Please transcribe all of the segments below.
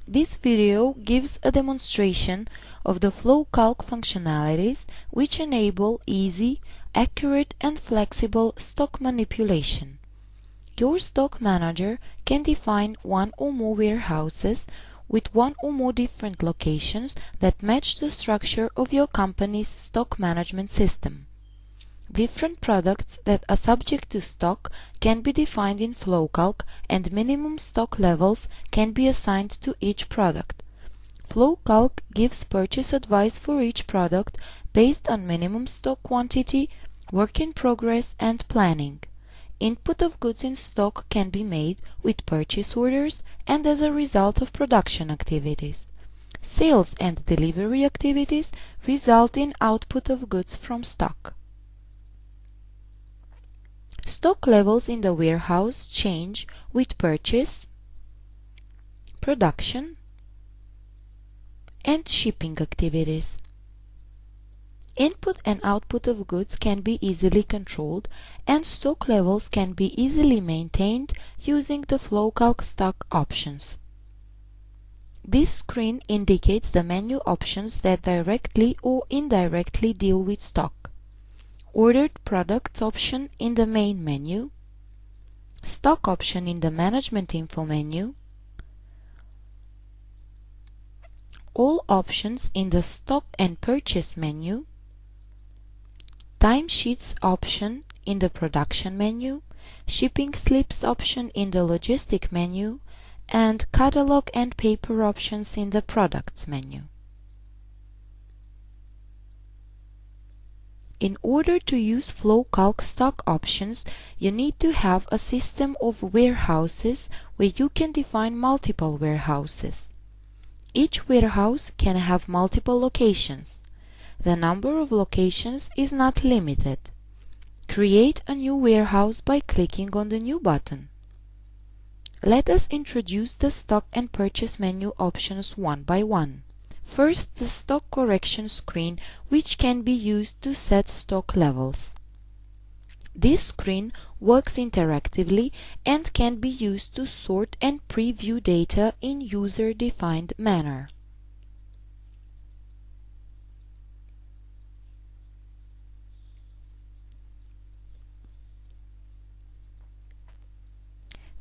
This video gives a demonstration of the FlowCalc functionalities which enable easy, accurate and flexible stock manipulation. Your stock manager can define one or more warehouses with one or more different locations that match the structure of your company's stock management system. Different products that are subject to stock can be defined in FlowCalc, and minimum stock levels can be assigned to each product. FlowCalc gives purchase advice for each product based on minimum stock quantity, work in progress, and planning. Input of goods in stock can be made with purchase orders and as a result of production activities. Sales and delivery activities result in output of goods from stock. Stock levels in the warehouse change with purchase, production, and shipping activities. Input and output of goods can be easily controlled, and stock levels can be easily maintained using the FlowCalc Stock options. This screen indicates the menu options that directly or indirectly deal with stock. Ordered products option in the main menu, stock option in the management info menu, all options in the stock and purchase menu, timesheets option in the production menu, shipping slips option in the logistic menu, and catalog and paper options in the products menu. In order to use FlowCalc Stock options, you need to have a system of warehouses where you can define multiple warehouses. Each warehouse can have multiple locations. The number of locations is not limited. Create a new warehouse by clicking on the New button. Let us introduce the stock and purchase menu options one by one. First, the stock correction screen, which can be used to set stock levels. This screen works interactively and can be used to sort and preview data in user-defined manner.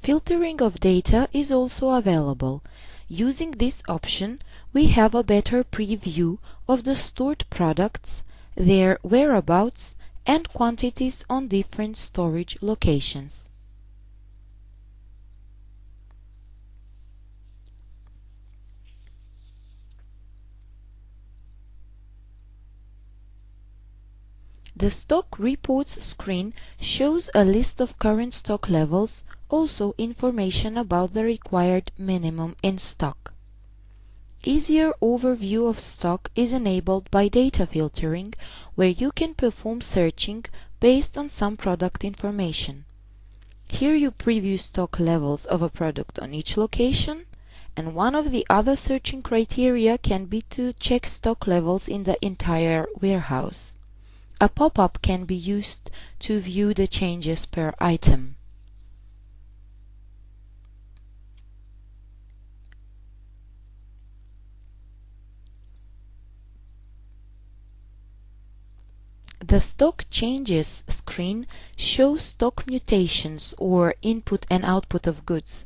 Filtering of data is also available. Using this option, we have a better preview of the stored products, their whereabouts, and quantities on different storage locations. The Stock Reports screen shows a list of current stock levels, also information about the required minimum in stock. Easier overview of stock is enabled by data filtering, where you can perform searching based on some product information. Here you preview stock levels of a product on each location, and one of the other searching criteria can be to check stock levels in the entire warehouse. A pop-up can be used to view the changes per item. The Stock Changes screen shows stock mutations or input and output of goods.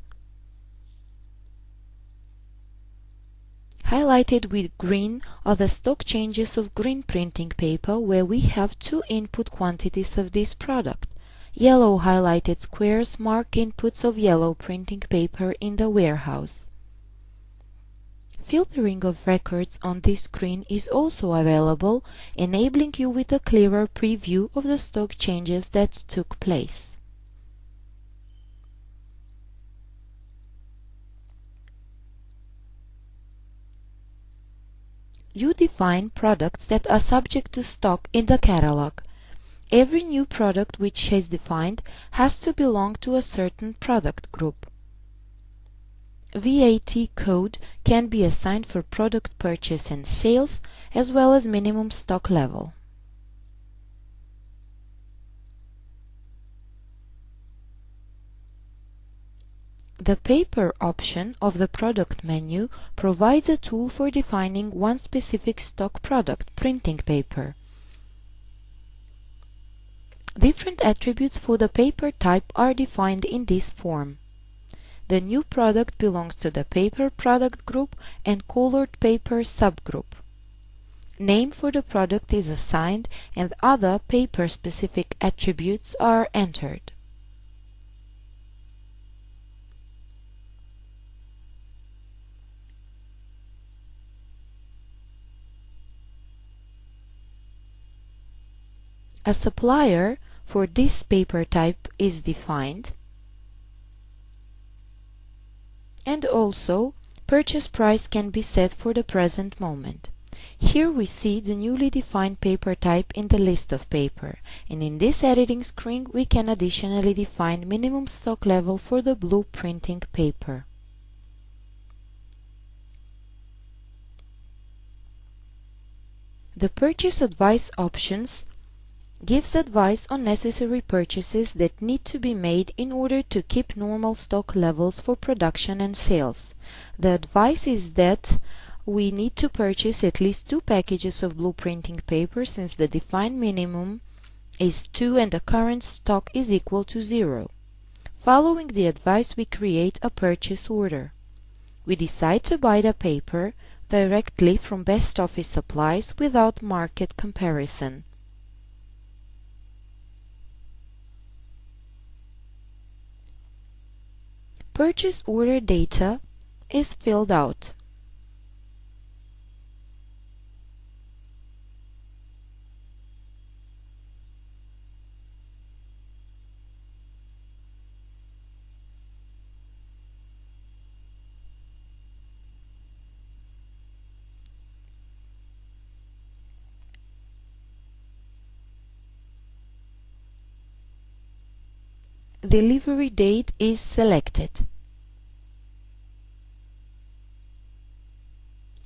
Highlighted with green are the stock changes of green printing paper, where we have two input quantities of this product. Yellow highlighted squares mark inputs of yellow printing paper in the warehouse. Filtering of records on this screen is also available, enabling you with a clearer preview of the stock changes that took place. You define products that are subject to stock in the catalog. Every new product which is defined has to belong to a certain product group. VAT code can be assigned for product purchase and sales, as well as minimum stock level. The paper option of the product menu provides a tool for defining one specific stock product, printing paper. Different attributes for the paper type are defined in this form. The new product belongs to the paper product group and colored paper subgroup. Name for the product is assigned and other paper-specific attributes are entered. A supplier for this paper type is defined, and also purchase price can be set for the present moment. Here we see the newly defined paper type in the list of paper, and in this editing screen we can additionally define minimum stock level for the blue printing paper. The purchase advice options gives advice on necessary purchases that need to be made in order to keep normal stock levels for production and sales. The advice is that we need to purchase at least 2 packages of blue printing paper since the defined minimum is 2 and the current stock is equal to 0. Following the advice, we create a purchase order. We decide to buy the paper directly from Best Office Supplies without market comparison. Purchase order data is filled out. Delivery date is selected.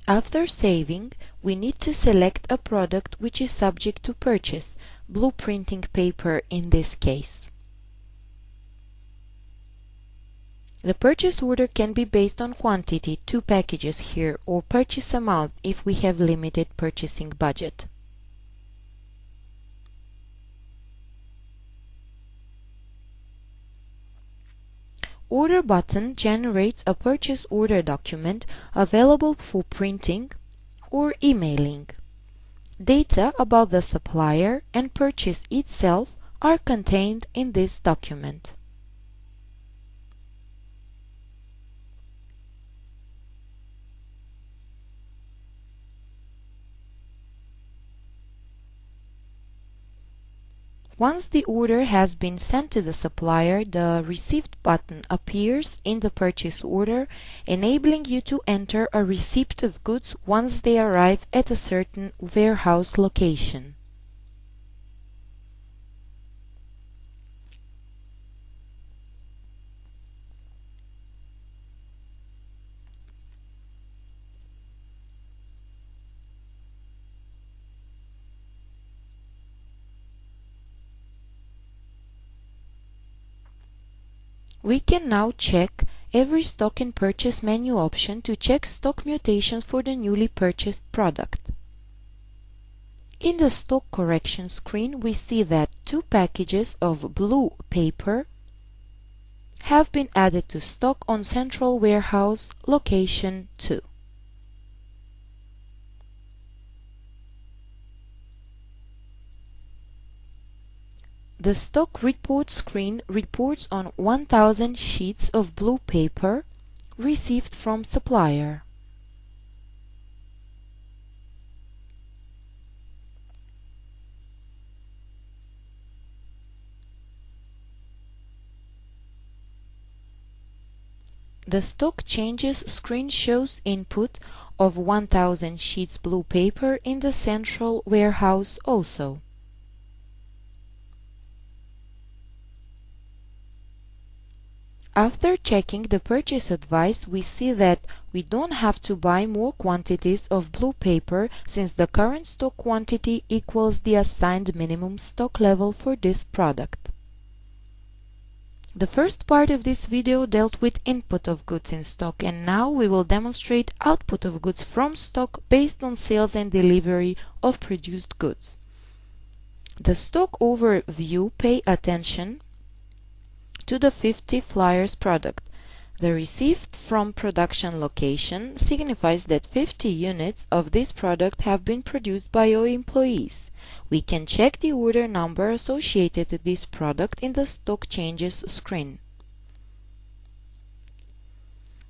After saving, we need to select a product which is subject to purchase, blue printing paper in this case. The purchase order can be based on quantity, 2 packages here, or purchase amount if we have limited purchasing budget. Order button generates a purchase order document available for printing or emailing. Data about the supplier and purchase itself are contained in this document. Once the order has been sent to the supplier, the Received button appears in the purchase order, enabling you to enter a receipt of goods once they arrive at a certain warehouse location. We can now check every stock and purchase menu option to check stock mutations for the newly purchased product. In the stock correction screen, we see that 2 packages of blue paper have been added to stock on Central Warehouse Location 2. The stock report screen reports on 1000 sheets of blue paper received from supplier. The stock changes screen shows input of 1000 sheets blue paper in the central warehouse also. After checking the purchase advice, we see that we don't have to buy more quantities of blue paper since the current stock quantity equals the assigned minimum stock level for this product. The first part of this video dealt with input of goods in stock, and now we will demonstrate output of goods from stock based on sales and delivery of produced goods. The stock overview pay attention to the 50 flyers product. The received from production location signifies that 50 units of this product have been produced by your employees. We can check the order number associated with this product in the stock changes screen.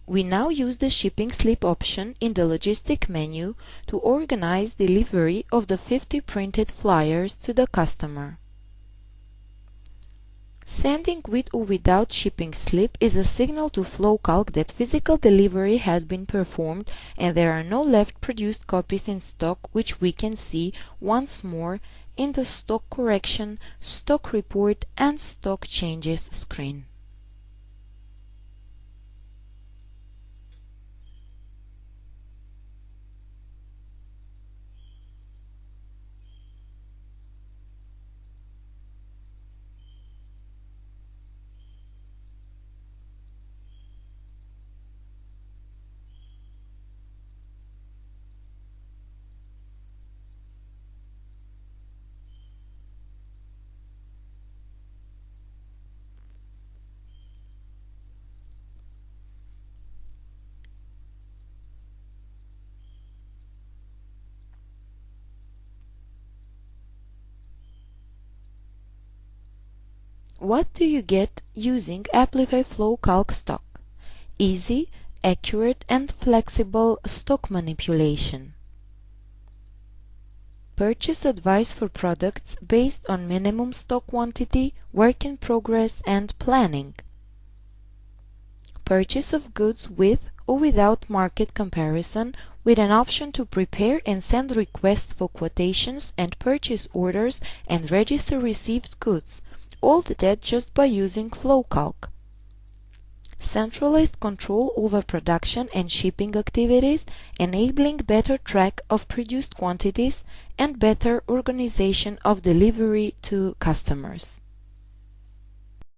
We now use the shipping slip option in the logistic menu to organize delivery of the 50 printed flyers to the customer. Sending with or without shipping slip is a signal to FlowCalc that physical delivery has been performed and there are no left produced copies in stock, which we can see once more in the stock correction, stock report and stock changes screen. What do you get using Amplify FlowCalc Stock? Easy, accurate and flexible stock manipulation. Purchase advice for products based on minimum stock quantity, work in progress and planning. Purchase of goods with or without market comparison, with an option to prepare and send requests for quotations and purchase orders and register received goods, all that just by using FlowCalc. Centralized control over production and shipping activities, enabling better track of produced quantities and better organization of delivery to customers.